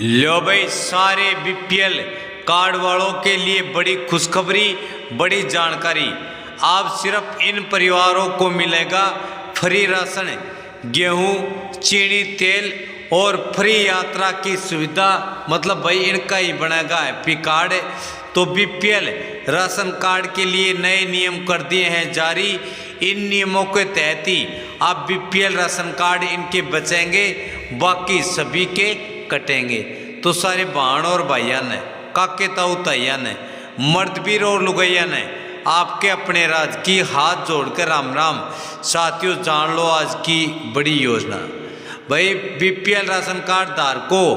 लो भाई, सारे BPL card वालों के लिए बड़ी खुशखबरी, बड़ी जानकारी। आप सिर्फ इन परिवारों को मिलेगा फ्री राशन, गेहूं, चीनी, तेल और फ्री यात्रा की सुविधा। मतलब भाई इनका ही बनेगा हैप्पी कार्ड। तो बीपीएल राशन कार्ड के लिए नए नियम कर दिए हैं जारी। इन नियमों के तहत ही आप बीपीएल राशन कार्ड इनके बचेंगे, बाकी सभी के कटेंगे। तो सारे बहन और भाइया ने, काके ताऊ ताइया ने, मर्द वीर और लुगैया ने आपके अपने राज की हाथ जोड़कर राम राम। साथियों, जान लो आज की बड़ी योजना। भाई बीपीएल राशन कार्ड धारकों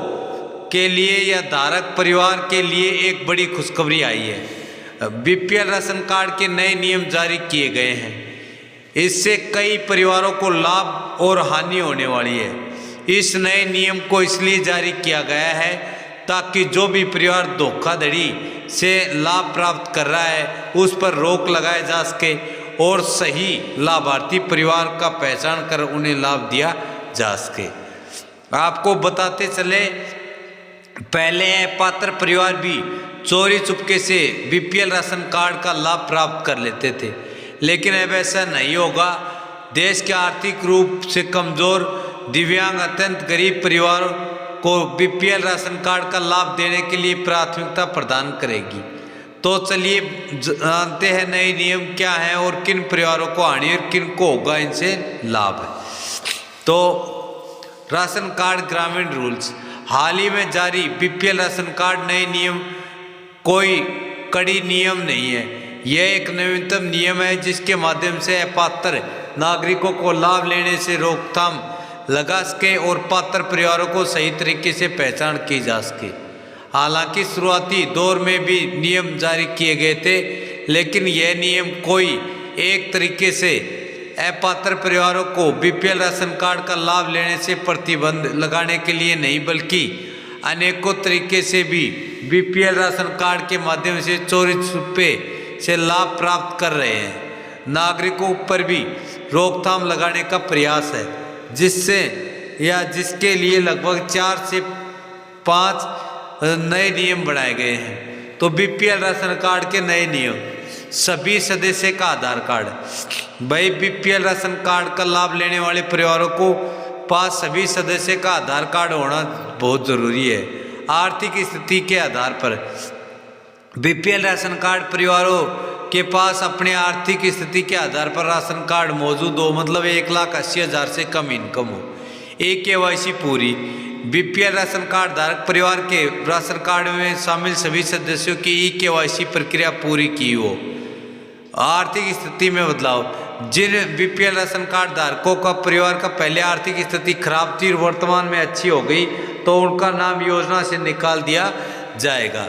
के लिए या धारक परिवार के लिए एक बड़ी खुशखबरी आई है। बीपीएल राशन कार्ड के नए नियम जारी किए गए हैं। इससे कई परिवारों को लाभ और हानि होने वाली है। इस नए नियम को इसलिए जारी किया गया है ताकि जो भी परिवार धोखाधड़ी से लाभ प्राप्त कर रहा है उस पर रोक लगाया जा सके और सही लाभार्थी परिवार का पहचान कर उन्हें लाभ दिया जा सके। आपको बताते चले, पहले पात्र परिवार भी चोरी चुपके से बीपीएल राशन कार्ड का लाभ प्राप्त कर लेते थे, लेकिन अब ऐसा नहीं होगा। देश के आर्थिक रूप से कमजोर, दिव्यांग, अत्यंत गरीब परिवारों को बीपीएल राशन कार्ड का लाभ देने के लिए प्राथमिकता प्रदान करेगी। तो चलिए जानते हैं नए नियम क्या हैं और किन परिवारों को हानि और किन को होगा इनसे लाभ है। तो राशन कार्ड ग्रामीण रूल्स, हाल ही में जारी बीपीएल राशन कार्ड नए नियम कोई कड़ी नियम नहीं है। यह एक नवीनतम नियम है जिसके माध्यम से अपात्र नागरिकों को लाभ लेने से रोकथाम लगा सके और पात्र परिवारों को सही तरीके से पहचान की जा सके। हालांकि शुरुआती दौर में भी नियम जारी किए गए थे, लेकिन यह नियम कोई एक तरीके से अपात्र परिवारों को बीपीएल राशन कार्ड का लाभ लेने से प्रतिबंध लगाने के लिए नहीं, बल्कि अनेकों तरीके से भी बीपीएल राशन कार्ड के माध्यम से चोरी छुपे से लाभ प्राप्त कर रहे हैं नागरिकों पर भी रोकथाम लगाने का प्रयास है, जिससे या जिसके लिए लगभग 4 से 5 नए नियम बनाए गए हैं। तो बीपीएल राशन कार्ड के नए नियम, सभी सदस्य का आधार कार्ड। भाई बीपीएल राशन कार्ड का लाभ लेने वाले परिवारों को पास सभी सदस्य का आधार कार्ड होना बहुत ज़रूरी है। आर्थिक स्थिति के आधार पर बीपीएल राशन कार्ड परिवारों के पास अपने आर्थिक स्थिति के आधार पर राशन कार्ड मौजूद हो, मतलब 1,80,000 से कम इनकम हो, केवाईसी पूरी। बीपीएल राशन कार्ड धारक परिवार के राशन कार्ड में शामिल सभी सदस्यों की केवाईसी प्रक्रिया पूरी की हो। आर्थिक स्थिति में बदलाव, जिन बीपीएल राशन कार्ड धारकों का परिवार का पहले आर्थिक स्थिति खराब थी और वर्तमान में अच्छी हो गई तो उनका नाम योजना से निकाल दिया जाएगा।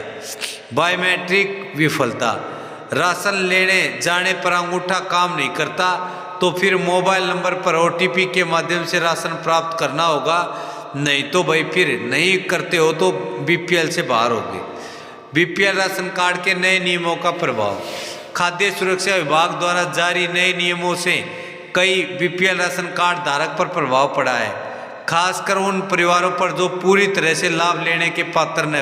बायोमेट्रिक विफलता, राशन लेने जाने पर अंगूठा काम नहीं करता तो फिर मोबाइल नंबर पर ओटीपी के माध्यम से राशन प्राप्त करना होगा, नहीं तो भाई फिर नहीं करते हो तो बीपीएल से बाहर होगे। बीपीएल राशन कार्ड के नए नियमों का प्रभाव, खाद्य सुरक्षा विभाग द्वारा जारी नए नियमों से कई बीपीएल राशन कार्ड धारक पर प्रभाव पड़ा है, खासकर उन परिवारों पर जो पूरी तरह से लाभ लेने के पात्र न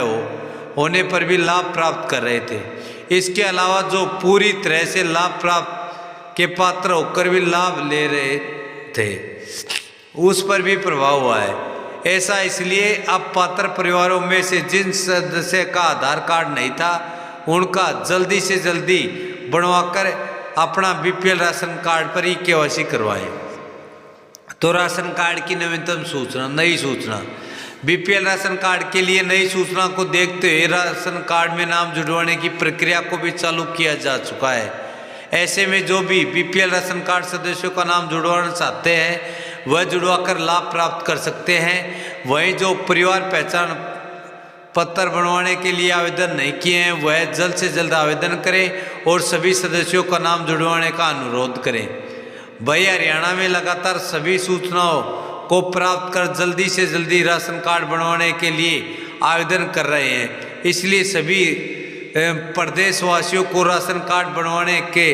होने पर भी लाभ प्राप्त कर रहे थे। इसके अलावा जो पूरी तरह से लाभ प्राप्त के पात्र होकर भी लाभ ले रहे थे उस पर भी प्रभाव हुआ है। ऐसा इसलिए अब पात्र परिवारों में से जिन सदस्य का आधार कार्ड नहीं था उनका जल्दी से जल्दी बनवाकर अपना बीपीएल राशन कार्ड पर ही केवाईसी करवाएं। तो राशन कार्ड की नवीनतम सूचना, नई सूचना, बीपीएल राशन कार्ड के लिए नई सूचना को देखते हुए राशन कार्ड में नाम जुड़वाने की प्रक्रिया को भी चालू किया जा चुका है। ऐसे में जो भी बीपीएल राशन कार्ड सदस्यों का नाम जुड़वाना चाहते हैं वह जुड़वाकर लाभ प्राप्त कर सकते हैं। वहीं जो परिवार पहचान पत्र बनवाने के लिए आवेदन नहीं किए हैं वह जल्द से जल्द आवेदन करें और सभी सदस्यों का नाम जुड़वाने का अनुरोध करें। भाई हरियाणा में लगातार सभी सूचनाओं को प्राप्त कर जल्दी से जल्दी राशन कार्ड बनवाने के लिए आवेदन कर रहे हैं। इसलिए सभी प्रदेशवासियों को राशन कार्ड बनवाने के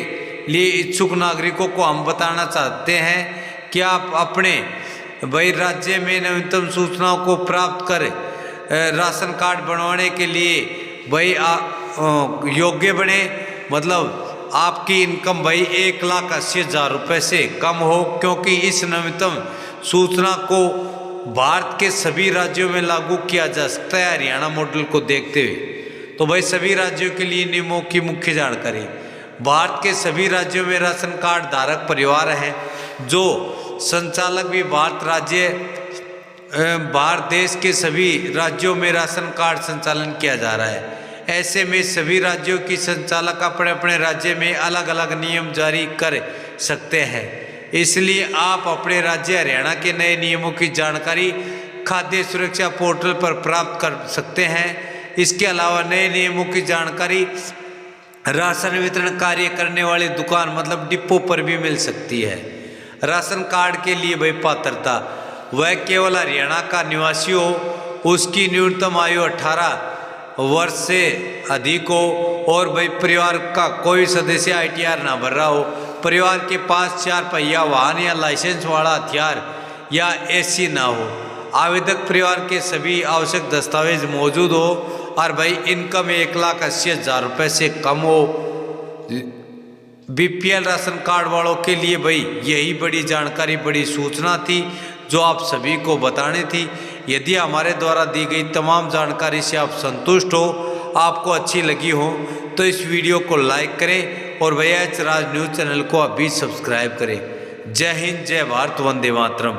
लिए इच्छुक नागरिकों को हम बताना चाहते हैं कि आप अपने भाई राज्य में नवीनतम सूचनाओं को प्राप्त कर राशन कार्ड बनवाने के लिए भाई योग्य बने, मतलब आपकी इनकम भाई 1,80,000 रुपये से कम हो, क्योंकि इस नवीनतम सूचना को भारत के सभी राज्यों में लागू किया जा सकता है हरियाणा मॉडल को देखते हुए। तो भाई सभी राज्यों के लिए नियमों की मुख्य जानकारी। भारत के सभी राज्यों में राशन कार्ड धारक परिवार हैं, जो संचालक भी भारत देश के सभी राज्यों में राशन कार्ड संचालन किया जा रहा है। ऐसे में सभी राज्यों की संचालक अपने अपने राज्य में अलग अलग नियम जारी कर सकते हैं। इसलिए आप अपने राज्य हरियाणा के नए नियमों की जानकारी खाद्य सुरक्षा पोर्टल पर प्राप्त कर सकते हैं। इसके अलावा नए नियमों की जानकारी राशन वितरण कार्य करने वाले दुकान मतलब डिपो पर भी मिल सकती है। राशन कार्ड के लिए भाई पात्रता, वह केवल हरियाणा का निवासी हो, उसकी न्यूनतम आयु 18 वर्ष से अधिक हो और भाई परिवार का कोई सदस्य ITR ना भर रहा हो, परिवार के पास 4 पहिया वाहन या लाइसेंस वाला हथियार या AC ना हो, आवेदक परिवार के सभी आवश्यक दस्तावेज मौजूद हो और भाई इनकम 1,80,000 रुपये से कम हो। BPL राशन कार्ड वालों के लिए भाई यही बड़ी जानकारी, बड़ी सूचना थी जो आप सभी को बतानी थी। यदि हमारे द्वारा दी गई तमाम जानकारी से आप संतुष्ट हो, आपको अच्छी लगी हो, तो इस वीडियो को लाइक करें और भैया राज न्यूज़ चैनल को अभी सब्सक्राइब करें। जय हिंद, जय भारत, वंदे मातरम।